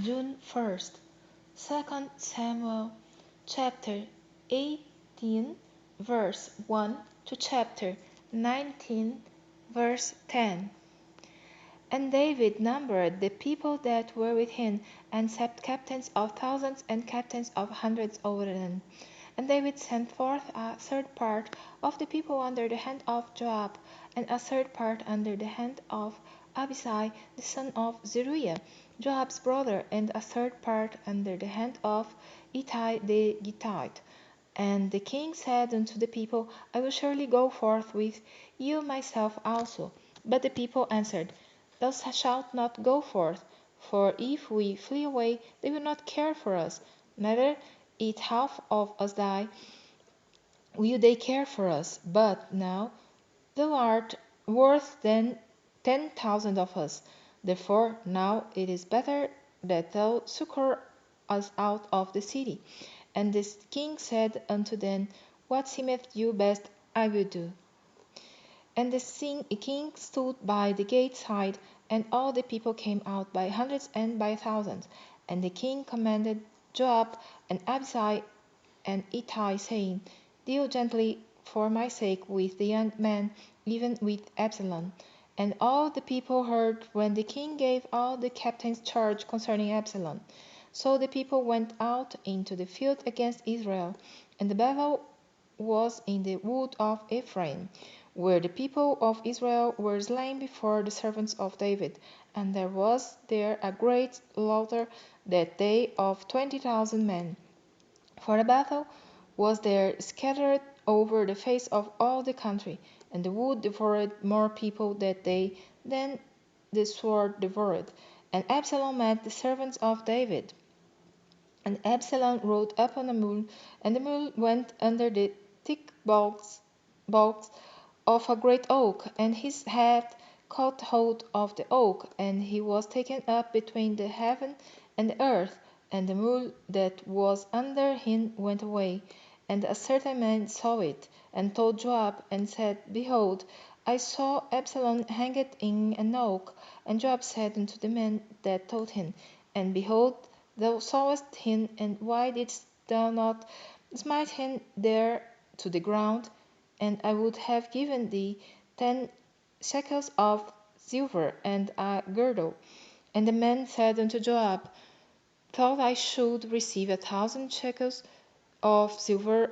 June 1st, 2 Samuel chapter 18 verse 1 to chapter 19 verse 10. And David numbered the people that were with him, and set captains of thousands and captains of hundreds over them. And David sent forth a third part of the people under the hand of Joab, and a third part under the hand of Abishai the son of Zeruiah, Joab's brother, and a third part under the hand of Ittai the Gittite. And the king said unto the people, I will surely go forth with you myself also. But the people answered, Thou shalt not go forth, for if we flee away, they will not care for us, neither if half of us die, will they care for us. But now thou art worse than 10,000 of us. Therefore now it is better that thou succor us out of the city. And the king said unto them, What seemeth you best, I will do. And the king stood by the gate side, and all the people came out by hundreds and by thousands. And the king commanded Joab and Abishai and Ittai, saying, Deal gently for my sake with the young man, even with Absalom. And all the people heard when the king gave all the captains charge concerning Absalom. So the people went out into the field against Israel, and the battle was in the wood of Ephraim, where the people of Israel were slain before the servants of David. And there was there a great slaughter that day of 20,000 men. For the battle was there scattered over the face of all the country, and the wood devoured more people that day than the sword devoured. And Absalom met the servants of David. And Absalom rode upon a mule, and the mule went under the thick boughs of a great oak, and his head caught hold of the oak, and he was taken up between the heaven and the earth, and the mule that was under him went away. And a certain man saw it, and told Joab, and said, Behold, I saw Absalom hanged in an oak. And Joab said unto the man that told him, And behold, thou sawest him, and why didst thou not smite him there to the ground? And I would have given thee 10 shekels of silver and a girdle. And the man said unto Joab, Thought I should receive 1,000 shekels of silver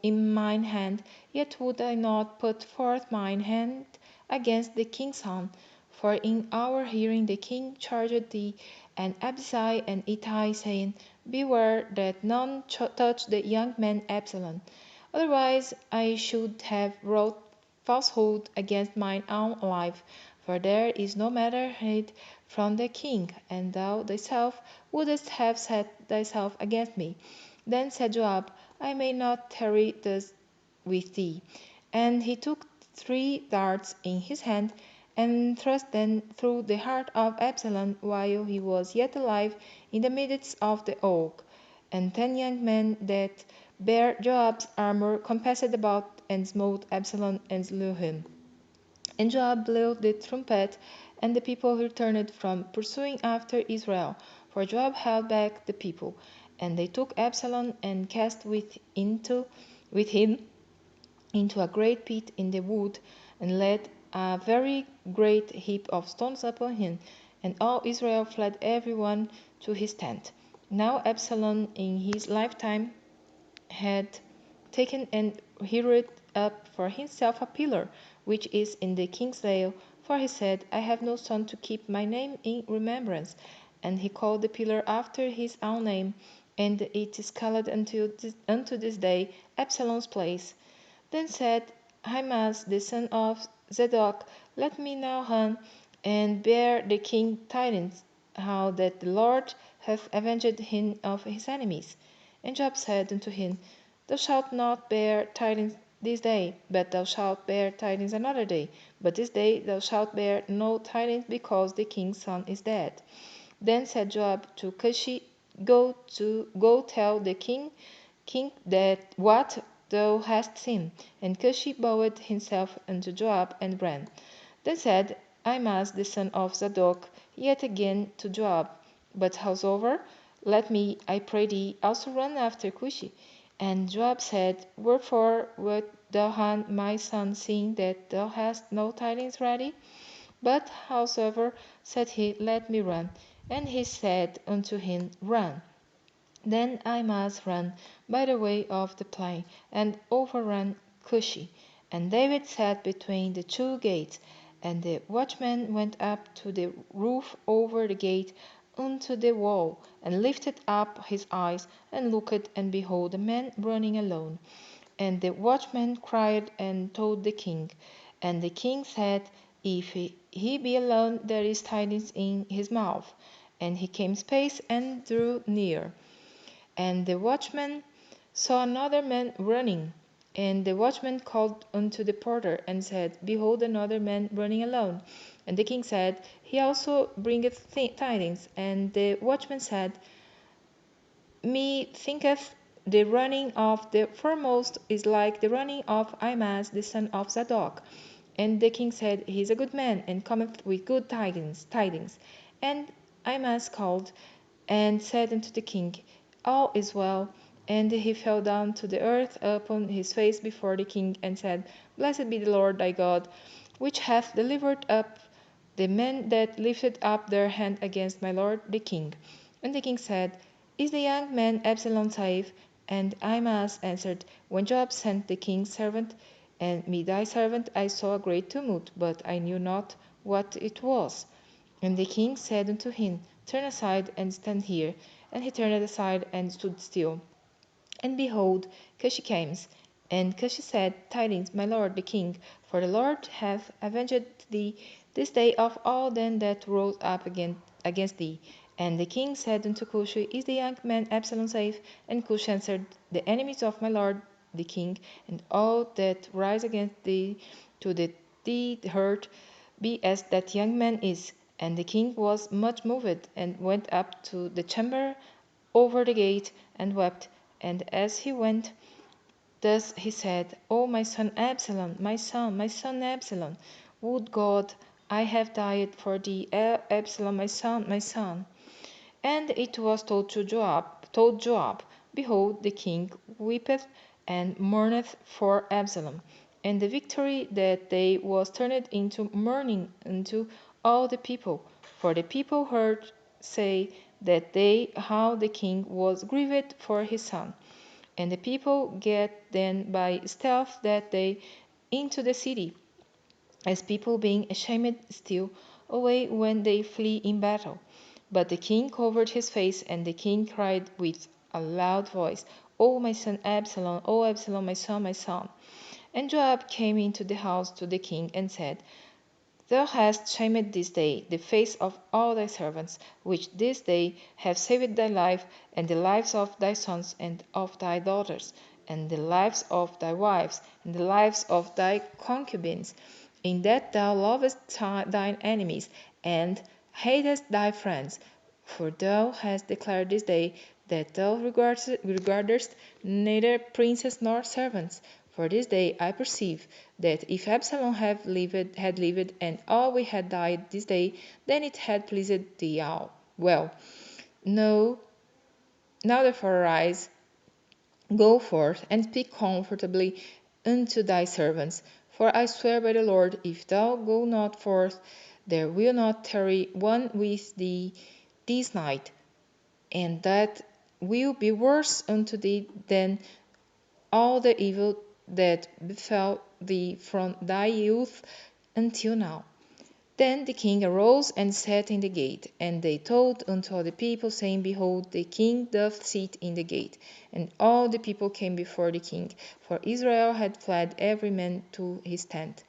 in mine hand, yet would I not put forth mine hand against the king's son. For in our hearing the king charged thee and Abishai and Ittai, saying, Beware that none touch the young man Absalom. Otherwise I should have wrought falsehood against mine own life, for there is no matter hid from the king, and thou thyself wouldest have set thyself against me. Then said Joab, I may not tarry thus with thee. And he took 3 darts in his hand, and thrust them through the heart of Absalom while he was yet alive in the midst of the oak. And 10 young men that bare Joab's armor compassed about and smote Absalom and slew him. And Joab blew the trumpet, and the people returned from pursuing after Israel, for Joab held back the people. And they took Absalom and cast with him into a great pit in the wood, and laid a very great heap of stones upon him. And all Israel fled every one to his tent. Now Absalom in his lifetime had taken and reared up for himself a pillar, which is in the king's dale, for he said, I have no son to keep my name in remembrance. And he called the pillar after his own name, and it is called unto this day Absalom's place. Then said Ahimaaz the son of Zadok, Let me now run and bear the king tidings, how that the Lord hath avenged him of his enemies. And Joab said unto him, Thou shalt not bear tidings this day, but thou shalt bear tidings another day. But this day thou shalt bear no tidings, because the king's son is dead. Then said Joab to Cushi, Go tell the king that what thou hast seen. And Cushi bowed himself unto Joab and ran. Then said Ahimaaz the son of Zadok yet again to Joab, But howsoever, let me, I pray thee, also run after Cushi. And Joab said, Wherefore wilt thou hunt my son, seeing that thou hast no tidings ready? But howsoever, said he, let me run. And he said unto him, Run. Then Ahimaaz ran by the way of the plain, and overran Cushi. And David sat between the two gates. And the watchman went up to the roof over the gate unto the wall, and lifted up his eyes, and looked, and behold, a man running alone. And the watchman cried and told the king. And the king said, If he be alone, there is tidings in his mouth. And he came space and drew near. And the watchman saw another man running. And the watchman called unto the porter, and said, Behold, another man running alone. And the king said, He also bringeth tidings. And the watchman said, Methinketh the running of the foremost is like the running of Ahimaaz the son of Zadok. And the king said, He is a good man, and cometh with good tidings. And Ahimaaz called, and said unto the king, All is well. And he fell down to the earth upon his face before the king, and said, Blessed be the Lord thy God, which hath delivered up the men that lifted up their hand against my lord the king. And the king said, Is the young man Absalom safe? And Ahimaaz answered, When Joab sent the king's servant, and me thy servant, I saw a great tumult, but I knew not what it was. And the king said unto him, Turn aside and stand here. And he turned aside and stood still. And behold, Cushi came. And Cushi said, Tidings, my lord the king, for the Lord hath avenged thee this day of all them that rose up against thee. And the king said unto Cushi, Is the young man Absalom safe? And Cushi answered, The enemies of my lord the king, and all that rise against thee to the thee hurt, be as that young man is. And the king was much moved, and went up to the chamber over the gate, and wept. And as he went, thus he said, O my son Absalom, my son Absalom, would God I have died for thee, Absalom, my son, my son. And it was told Joab, Behold, the king weepeth and mourneth for Absalom. And the victory that day was turned into mourning unto all the people. For the people heard say that day how the king was grieved for his son. And the people get then by stealth that day into the city, as people being ashamed steal away when they flee in battle. But the king covered his face, and the king cried with a loud voice, O my son Absalom, O Absalom, my son, my son. And Joab came into the house to the king, and said, Thou hast shamed this day the face of all thy servants, which this day have saved thy life, and the lives of thy sons and of thy daughters, and the lives of thy wives, and the lives of thy concubines, in that thou lovest thine enemies, and hatest thy friends. For thou hast declared this day that thou regardest neither princes nor servants. For this day I perceive that if Absalom had lived, and all we had died this day, then it had pleased thee all. Well, no, now therefore arise, go forth, and speak comfortably unto thy servants. For I swear by the Lord, if thou go not forth, there will not tarry one with thee this night, and that will be worse unto thee than all the evil that befell thee from thy youth until now. Then the king arose and sat in the gate. And they told unto all the people, saying, Behold, the king doth sit in the gate. And all the people came before the king, for Israel had fled every man to his tent.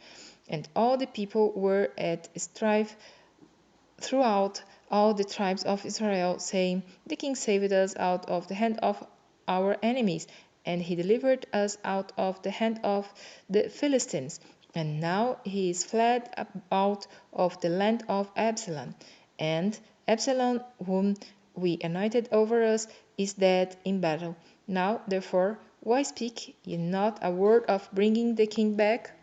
And all the people were at strife throughout all the tribes of Israel, saying, The king saved us out of the hand of our enemies, and he delivered us out of the hand of the Philistines. And now he is fled out of the land of Absalom. And Absalom, whom we anointed over us, is dead in battle. Now, therefore, why speak ye not a word of bringing the king back?